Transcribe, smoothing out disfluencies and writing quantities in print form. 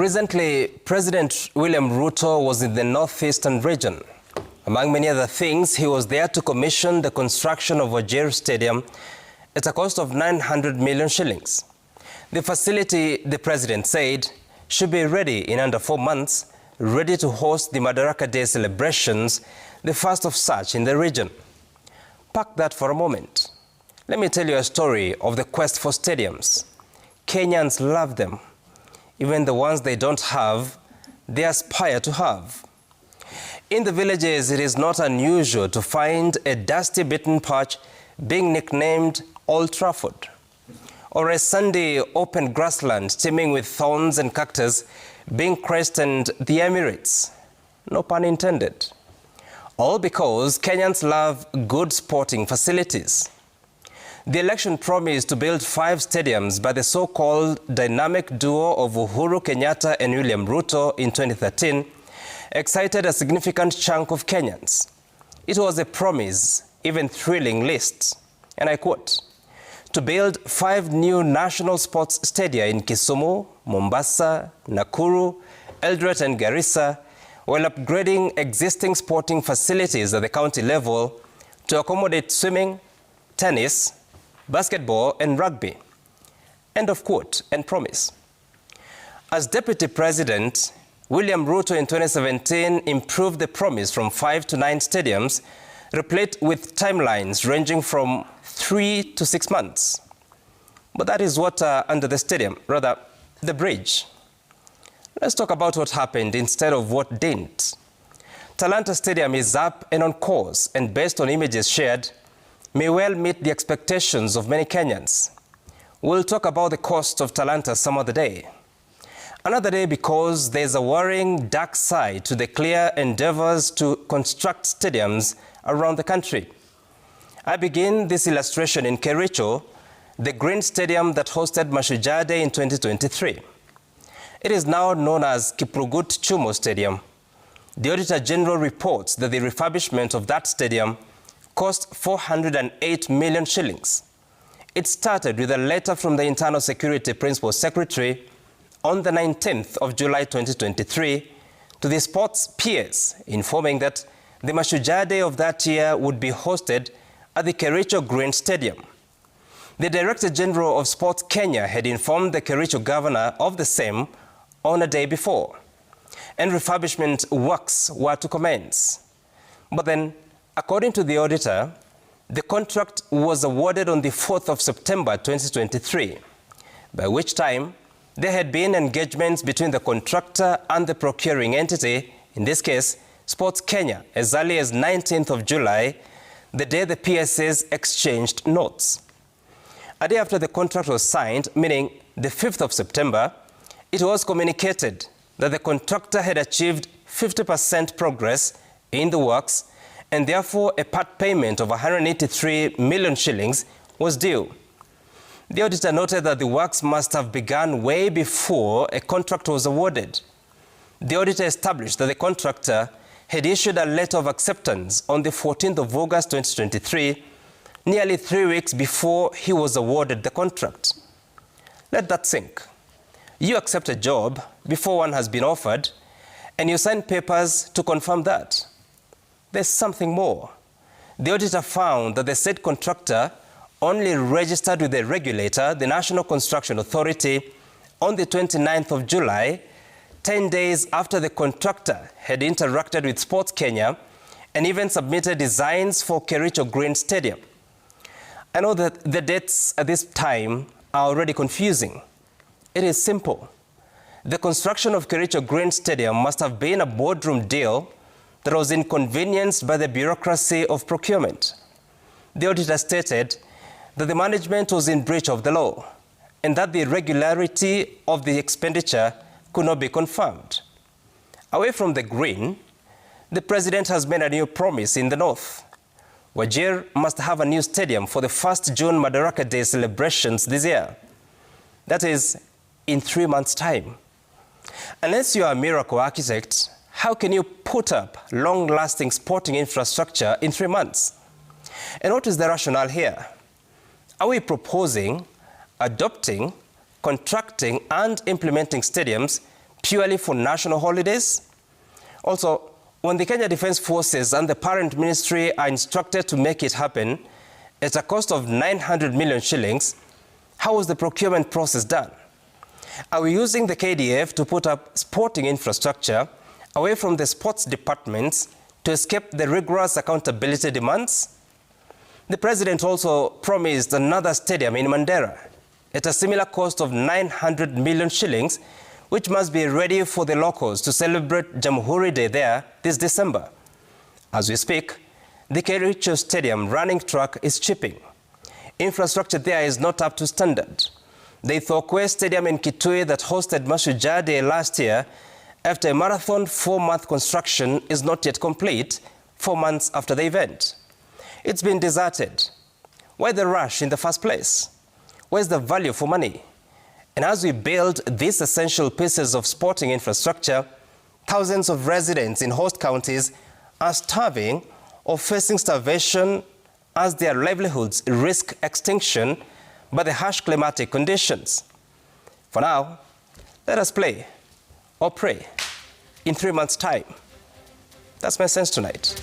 Recently, President William Ruto was in the northeastern region. Among many other things, he was there to commission the construction of Wajir Stadium at a cost of 900 million shillings. The facility, the president said, should be ready in under 4 months, ready to host the Madaraka Day celebrations, the first of such in the region. Park that for a moment. Let me tell you a story of the quest for stadiums. Kenyans love them. Even the ones they don't have, they aspire to have. In the villages, it is not unusual to find a dusty beaten patch being nicknamed Old Trafford, or a sandy open grassland teeming with thorns and cactus being christened the Emirates. No pun intended. All because Kenyans love good sporting facilities. The election promised to build 5 stadiums by the so-called dynamic duo of Uhuru Kenyatta and William Ruto in 2013 excited a significant chunk of Kenyans. It was a promise, even thrilling list, and I quote, to build 5 new national sports stadia in Kisumu, Mombasa, Nakuru, Eldoret and Garissa, while upgrading existing sporting facilities at the county level to accommodate swimming, tennis, basketball and rugby. End of quote and promise. As Deputy President, William Ruto in 2017 improved the promise from 5 to 9 stadiums, replete with timelines ranging from 3 to 6 months. But that is what under the stadium, rather the bridge. Let's talk about what happened instead of what didn't. Talanta Stadium is up and on course, and based on images shared, may well meet the expectations of many Kenyans. We'll talk about the cost of Talanta some other day. Another day because there's a worrying dark side to the clear endeavors to construct stadiums around the country. I begin this illustration in Kericho, the green stadium that hosted Mashujaa Day in 2023. It is now known as Kiprugut Chumo Stadium. The Auditor General reports that the refurbishment of that stadium cost 408 million shillings. It started with a letter from the Internal Security Principal Secretary on the 19th of July 2023 to the sports peers, informing that the Mashujaa Day of that year would be hosted at the Kericho Green Stadium. The Director General of Sports Kenya had informed the Kericho governor of the same on a day before, and refurbishment works were to commence. But then, according to the auditor, the contract was awarded on the 4th of September 2023, by which time there had been engagements between the contractor and the procuring entity, in this case, Sports Kenya, as early as 19th of July, the day the PSAs exchanged notes. A day after the contract was signed, meaning the 5th of September, it was communicated that the contractor had achieved 50% progress in the works, and therefore a part payment of 183 million shillings was due. The auditor noted that the works must have begun way before a contract was awarded. The auditor established that the contractor had issued a letter of acceptance on the 14th of August 2023, nearly 3 weeks before he was awarded the contract. Let that sink. You accept a job before one has been offered, and you sign papers to confirm that. There's something more. The auditor found that the said contractor only registered with the regulator, the National Construction Authority, on the 29th of July, 10 days after the contractor had interacted with Sports Kenya and even submitted designs for Kericho Green Stadium. I know that the dates at this time are already confusing. It is simple. The construction of Kericho Green Stadium must have been a boardroom deal that was inconvenienced by the bureaucracy of procurement. The auditor stated that the management was in breach of the law and that the irregularity of the expenditure could not be confirmed. Away from the green, the president has made a new promise in the north. Wajir must have a new stadium for the 1st June Madaraka Day celebrations this year. That is, in 3 months' time. Unless you are a miracle architect, how can you put up long-lasting sporting infrastructure in 3 months? And what is the rationale here? Are we proposing, adopting, contracting and implementing stadiums purely for national holidays? Also, when the Kenya Defence Forces and the parent ministry are instructed to make it happen at a cost of 900 million shillings, how was the procurement process done? Are we using the KDF to put up sporting infrastructure away from the sports departments to escape the rigorous accountability demands? The president also promised another stadium in Mandera at a similar cost of 900 million shillings, which must be ready for the locals to celebrate Jamhuri Day there this December. As we speak, the Kericho Stadium running track is chipping. Infrastructure there is not up to standard. The Ithokwe Stadium in Kitui that hosted Mashujaa Day last year, after a marathon 4-month construction, is not yet complete 4 months after the event. It's been deserted. Why the rush in the first place? Where's the value for money? And as we build these essential pieces of sporting infrastructure, thousands of residents in host counties are starving or facing starvation as their livelihoods risk extinction by the harsh climatic conditions. For now, let us play or pray in 3 months' time. That's my sense tonight.